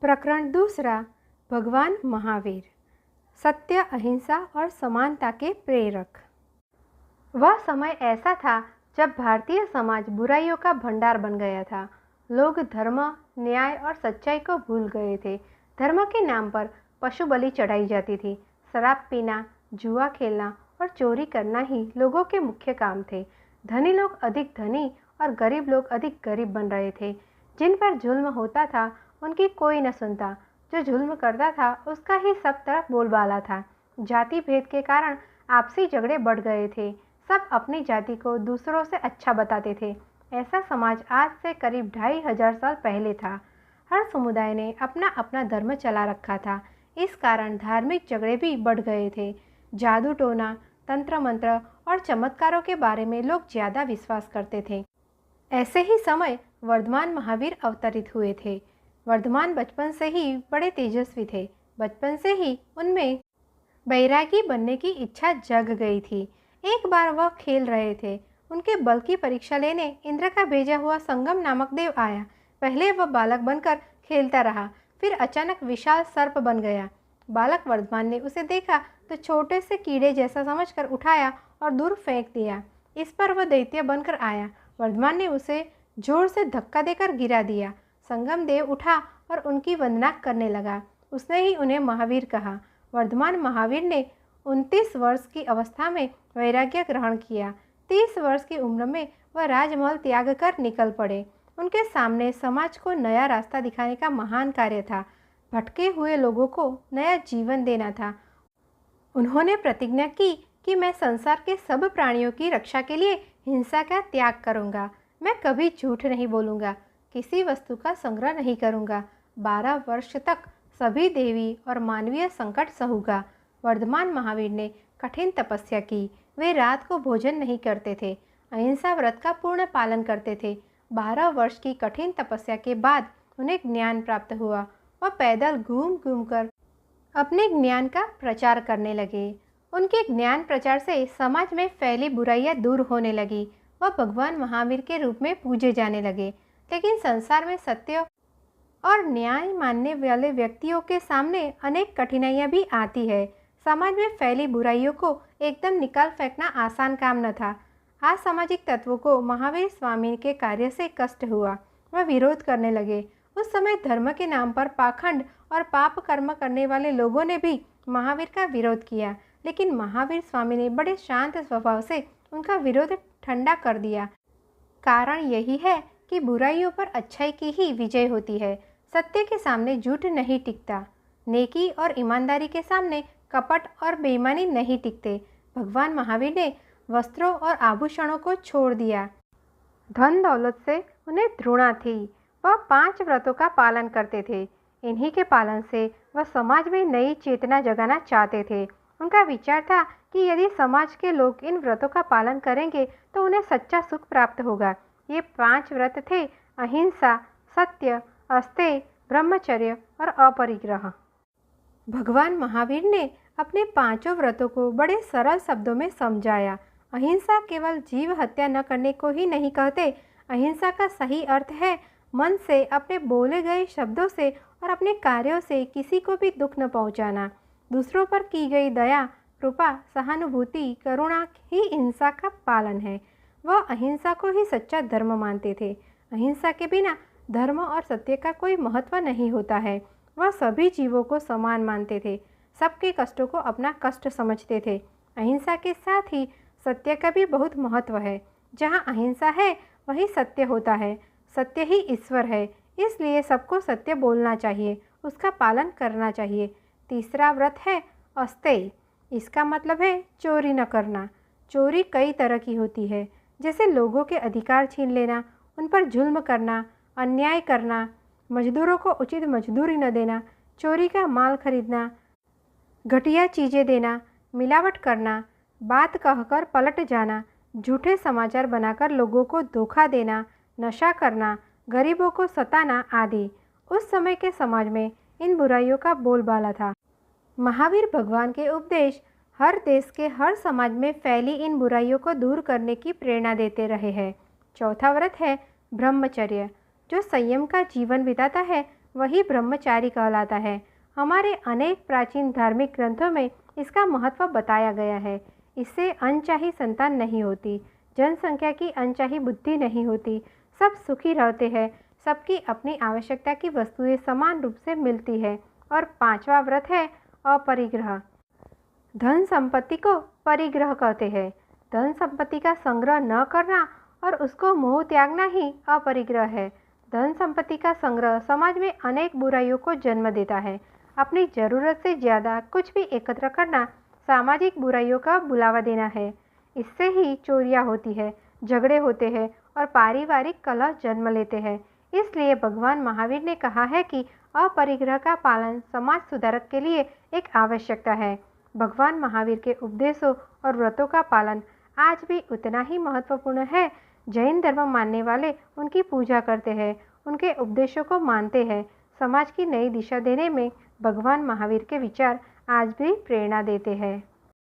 प्रकरण दूसरा। भगवान महावीर, सत्य, अहिंसा और समानता के प्रेरक। वह समय ऐसा था जब भारतीय समाज बुराइयों का भंडार बन गया था। लोग धर्म, न्याय और सच्चाई को भूल गए थे। धर्म के नाम पर पशु बलि चढ़ाई जाती थी। शराब पीना, जुआ खेलना और चोरी करना ही लोगों के मुख्य काम थे। धनी लोग अधिक धनी और गरीब लोग अधिक गरीब बन रहे थे। जिन पर जुल्म होता था उनकी कोई न सुनता। जो जुल्म करता था उसका ही सब तरफ बोलबाला था। जाति भेद के कारण आपसी झगड़े बढ़ गए थे। सब अपनी जाति को दूसरों से अच्छा बताते थे। ऐसा समाज आज से करीब 2500 साल पहले था। हर समुदाय ने अपना अपना धर्म चला रखा था। इस कारण धार्मिक झगड़े भी बढ़ गए थे। जादू टोना, तंत्र मंत्र और चमत्कारों के बारे में लोग ज़्यादा विश्वास करते थे। ऐसे ही समय वर्धमान महावीर अवतरित हुए थे। वर्धमान बचपन से ही बड़े तेजस्वी थे। बचपन से ही उनमें बैरागी बनने की इच्छा जग गई थी। एक बार वह खेल रहे थे। उनके बल की परीक्षा लेने इंद्र का भेजा हुआ संगम नामक देव आया। पहले वह बालक बनकर खेलता रहा, फिर अचानक विशाल सर्प बन गया। बालक वर्धमान ने उसे देखा तो छोटे से कीड़े जैसा समझकर उठाया और दूर फेंक दिया। इस पर वह दैत्य बनकर आया। वर्धमान ने उसे जोर से धक्का देकर गिरा दिया। संगम देव उठा और उनकी वंदना करने लगा। उसने ही उन्हें महावीर कहा। वर्धमान महावीर ने 29 वर्ष की अवस्था में वैराग्य ग्रहण किया। 30 वर्ष की उम्र में वह राजमहल त्याग कर निकल पड़े। उनके सामने समाज को नया रास्ता दिखाने का महान कार्य था। भटके हुए लोगों को नया जीवन देना था। उन्होंने प्रतिज्ञा की कि मैं संसार के सब प्राणियों की रक्षा के लिए हिंसा का त्याग करूंगा। मैं कभी झूठ नहीं बोलूंगा, किसी वस्तु का संग्रह नहीं करूंगा। 12 वर्ष तक सभी देवी और मानवीय संकट सहूंगा। वर्धमान महावीर ने कठिन तपस्या की। वे रात को भोजन नहीं करते थे। अहिंसा व्रत का पूर्ण पालन करते थे। 12 वर्ष की कठिन तपस्या के बाद उन्हें ज्ञान प्राप्त हुआ। वह पैदल घूम घूम कर अपने ज्ञान का प्रचार करने लगे। उनके ज्ञान प्रचार से समाज में फैली बुराइयां दूर होने लगी। वह भगवान महावीर के रूप में पूजे जाने लगे। लेकिन संसार में सत्य और न्याय मानने वाले व्यक्तियों के सामने अनेक कठिनाइयां भी आती है। समाज में फैली बुराइयों को एकदम निकाल फेंकना आसान काम न था। असामाजिक तत्वों को महावीर स्वामी के कार्य से कष्ट हुआ। वह विरोध करने लगे। उस समय धर्म के नाम पर पाखंड और पाप कर्म करने वाले लोगों ने भी महावीर का विरोध किया। लेकिन महावीर स्वामी ने बड़े शांत स्वभाव से उनका विरोध ठंडा कर दिया। कारण यही है कि बुराइयों पर अच्छाई की ही विजय होती है। सत्य के सामने झूठ नहीं टिकता। नेकी और ईमानदारी के सामने कपट और बेईमानी नहीं टिकते। भगवान महावीर ने वस्त्रों और आभूषणों को छोड़ दिया। धन दौलत से उन्हें घृणा थी। वह 5 व्रतों का पालन करते थे। इन्हीं के पालन से वह समाज में नई चेतना जगाना चाहते थे। उनका विचार था कि यदि समाज के लोग इन व्रतों का पालन करेंगे तो उन्हें सच्चा सुख प्राप्त होगा। ये 5 व्रत थे: अहिंसा, सत्य, अस्तेय, ब्रह्मचर्य और अपरिग्रह। भगवान महावीर ने अपने 5 व्रतों को बड़े सरल शब्दों में समझाया। अहिंसा केवल जीव हत्या न करने को ही नहीं कहते। अहिंसा का सही अर्थ है मन से, अपने बोले गए शब्दों से और अपने कार्यों से किसी को भी दुख न पहुंचाना। दूसरों पर की गई दया, कृपा, सहानुभूति, करुणा ही हिंसा का पालन है। वह अहिंसा को ही सच्चा धर्म मानते थे। अहिंसा के बिना धर्म और सत्य का कोई महत्व नहीं होता है। वह सभी जीवों को समान मानते थे। सबके कष्टों को अपना कष्ट समझते थे। अहिंसा के साथ ही सत्य का भी बहुत महत्व है। जहाँ अहिंसा है वही सत्य होता है। सत्य ही ईश्वर है। इसलिए सबको सत्य बोलना चाहिए, उसका पालन करना चाहिए। तीसरा व्रत है अस्तेय। इसका मतलब है चोरी न करना। चोरी कई तरह की होती है, जैसे लोगों के अधिकार छीन लेना, उन पर जुल्म करना, अन्याय करना, मजदूरों को उचित मजदूरी न देना, चोरी का माल खरीदना, घटिया चीज़ें देना, मिलावट करना, बात कहकर पलट जाना, झूठे समाचार बनाकर लोगों को धोखा देना, नशा करना, गरीबों को सताना आदि। उस समय के समाज में इन बुराइयों का बोलबाला था। महावीर भगवान के उपदेश हर देश के हर समाज में फैली इन बुराइयों को दूर करने की प्रेरणा देते रहे हैं। चौथा व्रत है ब्रह्मचर्य। जो संयम का जीवन बिताता है वही ब्रह्मचारी कहलाता है। हमारे अनेक प्राचीन धार्मिक ग्रंथों में इसका महत्व बताया गया है। इससे अनचाही संतान नहीं होती, जनसंख्या की अनचाही बुद्धि नहीं होती, सब सुखी रहते हैं, सबकी अपनी आवश्यकता की वस्तुएं समान रूप से मिलती है। और पांचवा व्रत है अपरिग्रह। धन संपत्ति को परिग्रह कहते हैं। धन संपत्ति का संग्रह न करना और उसको मोह त्यागना ही अपरिग्रह है। धन संपत्ति का संग्रह समाज में अनेक बुराइयों को जन्म देता है। अपनी जरूरत से ज़्यादा कुछ भी एकत्र करना सामाजिक बुराइयों का बुलावा देना है। इससे ही चोरियां होती है, झगड़े होते हैं और पारिवारिक कलह जन्म लेते हैं। इसलिए भगवान महावीर ने कहा है कि अपरिग्रह का पालन समाज सुधारक के लिए एक आवश्यकता है। भगवान महावीर के उपदेशों और व्रतों का पालन आज भी उतना ही महत्वपूर्ण है। जैन धर्म मानने वाले उनकी पूजा करते हैं, उनके उपदेशों को मानते हैं। समाज की नई दिशा देने में भगवान महावीर के विचार आज भी प्रेरणा देते हैं।